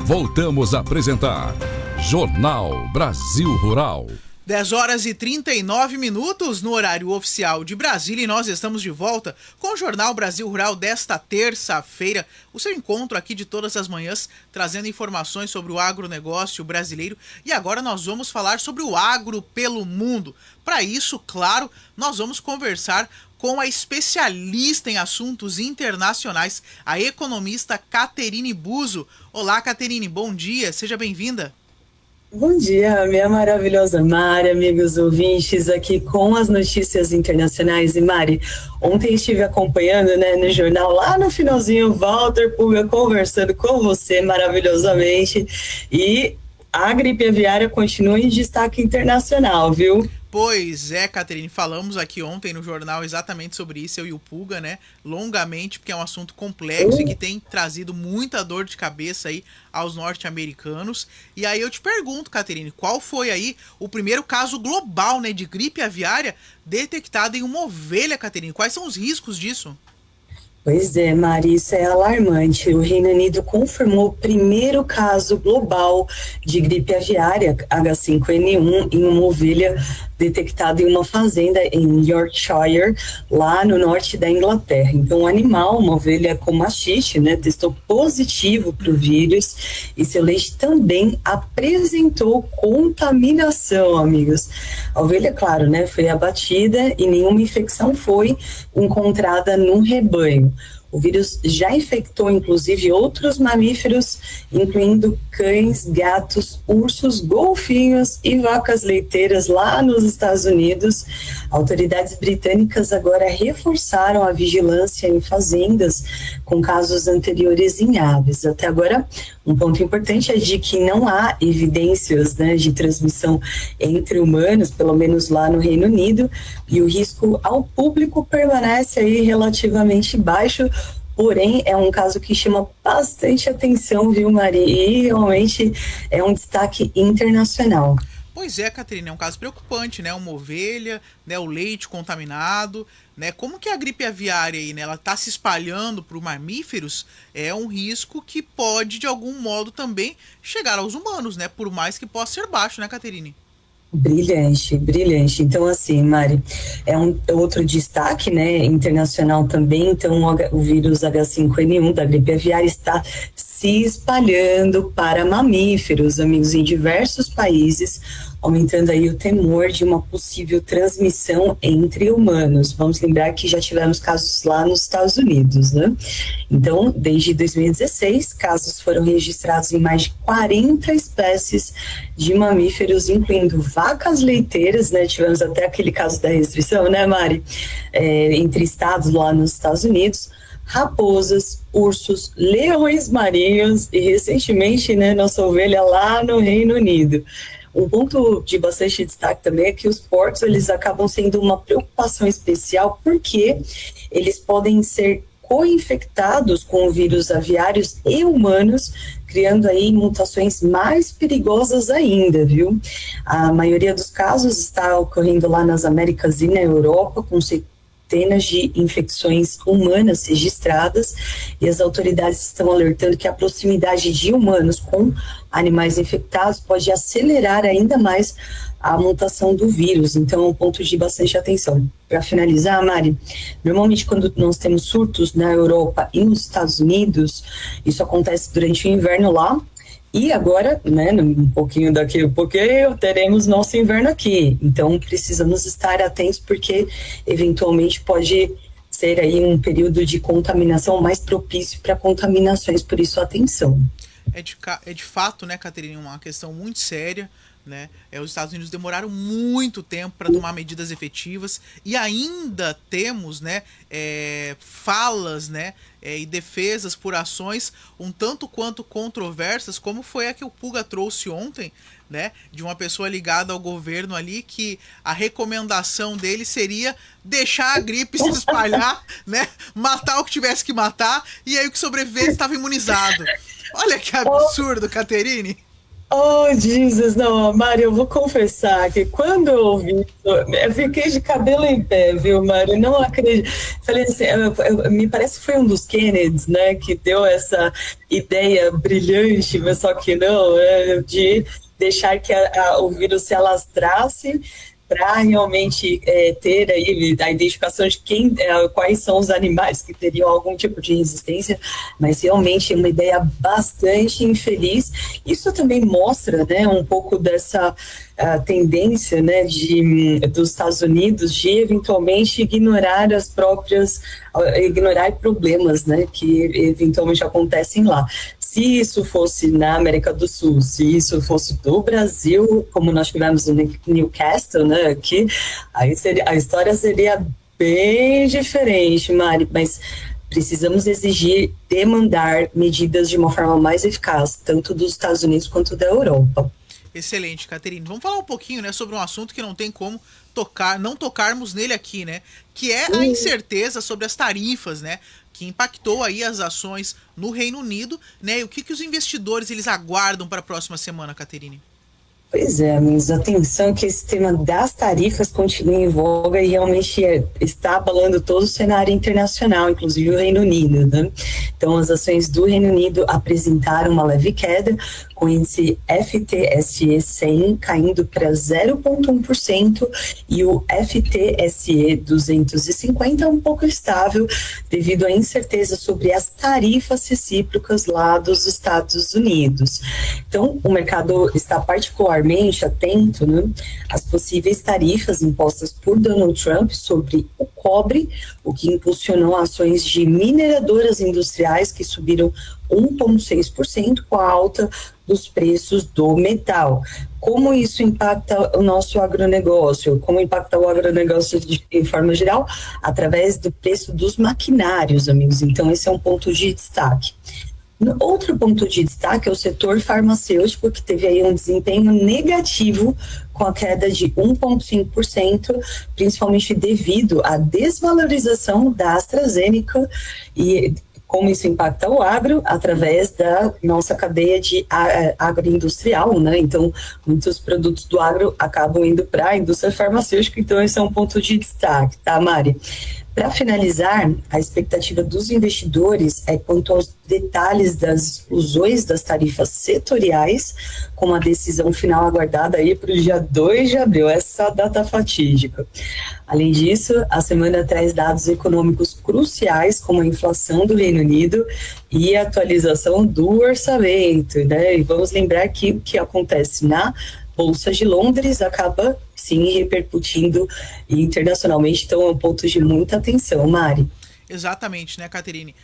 Voltamos a apresentar Jornal Brasil Rural. 10h39 no horário oficial de Brasília, e nós estamos de volta com o Jornal Brasil Rural desta terça-feira, o seu encontro aqui de todas as manhãs, trazendo informações sobre o agronegócio brasileiro. E agora nós vamos falar sobre o agro pelo mundo. Para isso, claro, nós vamos conversar com a especialista em assuntos internacionais, a economista Caterine Buso. Olá, Caterine, bom dia, seja bem-vinda. Bom dia, minha maravilhosa Mari, amigos ouvintes, aqui com as notícias internacionais. E Mari, ontem estive acompanhando, no jornal, lá no finalzinho, Walter Puga conversando com você maravilhosamente, e a gripe aviária continua em destaque internacional, viu? Pois é, Caterine, falamos aqui ontem no jornal exatamente sobre isso, eu e o Puga, longamente, porque é um assunto complexo e que tem trazido muita dor de cabeça aí aos norte-americanos. E aí eu te pergunto, Caterine, qual foi aí o primeiro caso global, de gripe aviária detectado em uma ovelha, Caterine? Quais são os riscos disso? Pois é, Mari, isso é alarmante. O Reino Unido confirmou o primeiro caso global de gripe aviária H5N1 em uma ovelha detectada em uma fazenda em Yorkshire, lá no norte da Inglaterra. Então, o animal, uma ovelha com mastite, testou positivo para o vírus, e seu leite também apresentou contaminação, amigos. A ovelha, claro, foi abatida e nenhuma infecção foi encontrada no rebanho. O vírus já infectou, inclusive, outros mamíferos, incluindo cães, gatos, ursos, golfinhos e vacas leiteiras lá nos Estados Unidos. Autoridades britânicas agora reforçaram a vigilância em fazendas com casos anteriores em aves. Até agora, um ponto importante é de que não há evidências de transmissão entre humanos, pelo menos lá no Reino Unido, e o risco ao público permanece aí relativamente baixo. Porém, é um caso que chama bastante atenção, viu, Mari? E realmente é um destaque internacional. Pois é, Caterina, é um caso preocupante, Uma ovelha, o leite contaminado, Como que a gripe aviária aí, ela tá se espalhando para os mamíferos, é um risco que pode, de algum modo, também chegar aos humanos, Por mais que possa ser baixo, Caterine? Brilhante, brilhante. Então, assim, Mari, é outro destaque, internacional também. Então, o vírus H5N1 da gripe aviária está se espalhando para mamíferos, amigos, em diversos países, aumentando aí o temor de uma possível transmissão entre humanos. Vamos lembrar que já tivemos casos lá nos Estados Unidos, Então, desde 2016, casos foram registrados em mais de 40 espécies de mamíferos, incluindo vacas leiteiras, Tivemos até aquele caso da restrição, Mari? Entre estados lá nos Estados Unidos, raposas, ursos, leões marinhos e, recentemente, nossa ovelha lá no Reino Unido. Um ponto de bastante destaque também é que os porcos, eles acabam sendo uma preocupação especial porque eles podem ser co-infectados com vírus aviários e humanos, criando aí mutações mais perigosas ainda, viu? A maioria dos casos está ocorrendo lá nas Américas e na Europa, com centenas de infecções humanas registradas, e as autoridades estão alertando que a proximidade de humanos com animais infectados pode acelerar ainda mais a mutação do vírus. Então, é um ponto de bastante atenção. Para finalizar, Mari, normalmente quando nós temos surtos na Europa e nos Estados Unidos, isso acontece durante o inverno lá. E agora, um pouquinho daqui a pouquinho, teremos nosso inverno aqui. Então, precisamos estar atentos, porque eventualmente pode ser aí um período de contaminação mais propício para contaminações, por isso atenção. É de fato, Caterina, uma questão muito séria, Os Estados Unidos demoraram muito tempo para tomar medidas efetivas, e ainda temos, falas, e defesas por ações um tanto quanto controversas, como foi a que o Puga trouxe ontem, de uma pessoa ligada ao governo ali, que a recomendação dele seria deixar a gripe se espalhar, matar o que tivesse que matar, e aí o que sobrevivesse estava imunizado. Olha que absurdo, Caterine. Oh, Jesus, não, Mari, eu vou confessar que quando eu ouvi isso, eu fiquei de cabelo em pé, viu, Mari? Não acredito. Falei assim, me parece que foi um dos Kennedys, né, que deu essa ideia brilhante, mas só que não, de deixar que o vírus se alastrasse para realmente ter aí a identificação de quais são os animais que teriam algum tipo de resistência, mas realmente é uma ideia bastante infeliz. Isso também mostra, né, um pouco dessa tendência, né, dos Estados Unidos de eventualmente ignorar ignorar problemas, né, que eventualmente acontecem lá. Se isso fosse na América do Sul, se isso fosse do Brasil, como nós tivemos no Newcastle, né, aqui, aí a história seria bem diferente, Mari, mas precisamos demandar medidas de uma forma mais eficaz, tanto dos Estados Unidos quanto da Europa. Excelente, Caterine. Vamos falar um pouquinho, né, sobre um assunto que não tem como não tocarmos nele aqui, né? Que é a incerteza sobre as tarifas, né? Que impactou aí as ações no Reino Unido, né? E o que os investidores eles aguardam para a próxima semana, Caterine? Pois é, amigos, atenção que esse tema das tarifas continua em voga e realmente está abalando todo o cenário internacional, inclusive o Reino Unido, né? Então, as ações do Reino Unido apresentaram uma leve queda, com o índice FTSE 100 caindo para 0,1% e o FTSE 250 um pouco estável devido à incerteza sobre as tarifas recíprocas lá dos Estados Unidos. Então, o mercado está particularmente atento, né, às possíveis tarifas impostas por Donald Trump sobre o cobre, o que impulsionou ações de mineradoras industriais que subiram 1,6% com a alta dos preços do metal. Como isso impacta o nosso agronegócio? Como impacta o agronegócio em forma geral? Através do preço dos maquinários, amigos. Então, esse é um ponto de destaque. Outro ponto de destaque é o setor farmacêutico, que teve aí um desempenho negativo com a queda de 1,5%, principalmente devido à desvalorização da AstraZeneca e como isso impacta o agro através da nossa cadeia de agroindustrial, né? Então, muitos produtos do agro acabam indo para a indústria farmacêutica, então esse é um ponto de destaque, tá, Mari? Para finalizar, a expectativa dos investidores é quanto aos detalhes das exclusões das tarifas setoriais, com a decisão final aguardada aí para o dia 2 de abril, essa data fatídica. Além disso, a semana traz dados econômicos cruciais, como a inflação do Reino Unido e a atualização do orçamento, né? E vamos lembrar que o que acontece na Bolsa de Londres acaba, sim, repercutindo internacionalmente, então é um ponto de muita atenção, Mari. Exatamente, né, Caterine?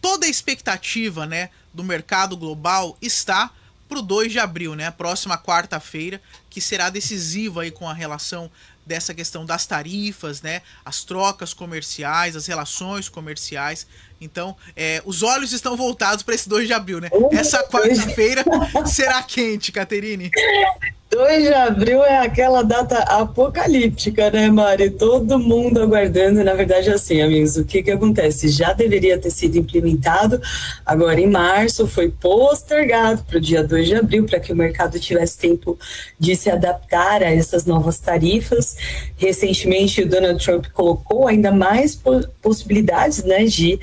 Toda a expectativa, né, do mercado global está para o 2 de abril, né, a próxima quarta-feira, que será decisiva aí com a relação dessa questão das tarifas, né, as trocas comerciais, as relações comerciais. Então, os olhos estão voltados para esse 2 de abril, né? Essa quarta-feira será quente, Caterine. 2 de abril é aquela data apocalíptica, né, Mari? Todo mundo aguardando. Na verdade, assim, amigos, o que acontece? Já deveria ter sido implementado agora em março, foi postergado para o dia 2 de abril, para que o mercado tivesse tempo de se adaptar a essas novas tarifas. Recentemente, o Donald Trump colocou ainda mais possibilidades, né, de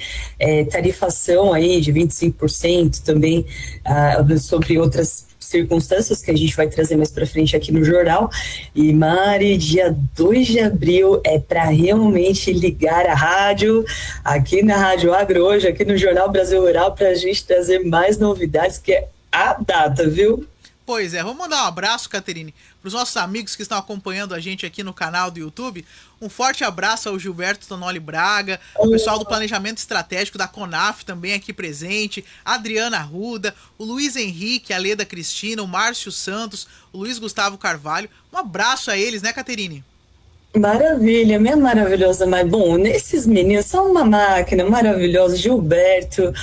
tarifação aí de 25% também sobre outras circunstâncias que a gente vai trazer mais para frente aqui no jornal. E, Mari, dia 2 de abril é para realmente ligar a rádio, aqui na Rádio Agro hoje, aqui no Jornal Brasil Rural, para a gente trazer mais novidades, que é a data, viu? Pois é, vamos mandar um abraço, Caterine, para os nossos amigos que estão acompanhando a gente aqui no canal do YouTube. Um forte abraço ao Gilberto Tonoli Braga, o pessoal do Planejamento Estratégico da CONAF também aqui presente, a Adriana Arruda, o Luiz Henrique, a Leda Cristina, o Márcio Santos, o Luiz Gustavo Carvalho. Um abraço a eles, né, Caterine? Maravilha, minha maravilhosa, mas bom, esses meninos são uma máquina maravilhosa, Gilberto,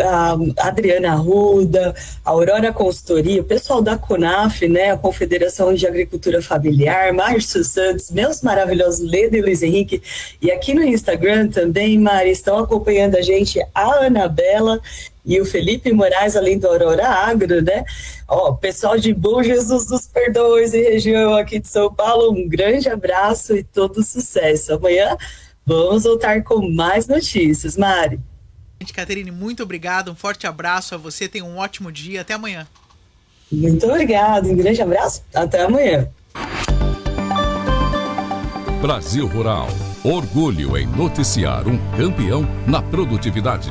a Adriana Arruda, a Aurora Consultoria, o pessoal da CONAF, né, a Confederação de Agricultura Familiar, Márcio Santos, meus maravilhosos Leda e Luiz Henrique, e aqui no Instagram também, Mari, estão acompanhando a gente, a Anabela e o Felipe Moraes, além do Aurora Agro, né? Ó, pessoal de Bom Jesus dos Perdões e região aqui de São Paulo, um grande abraço e todo sucesso. Amanhã vamos voltar com mais notícias, Mari. Caterine, muito obrigado, um forte abraço a você, tenha um ótimo dia, até amanhã. Muito obrigado, um grande abraço, até amanhã. Brasil Rural, orgulho em noticiar um campeão na produtividade.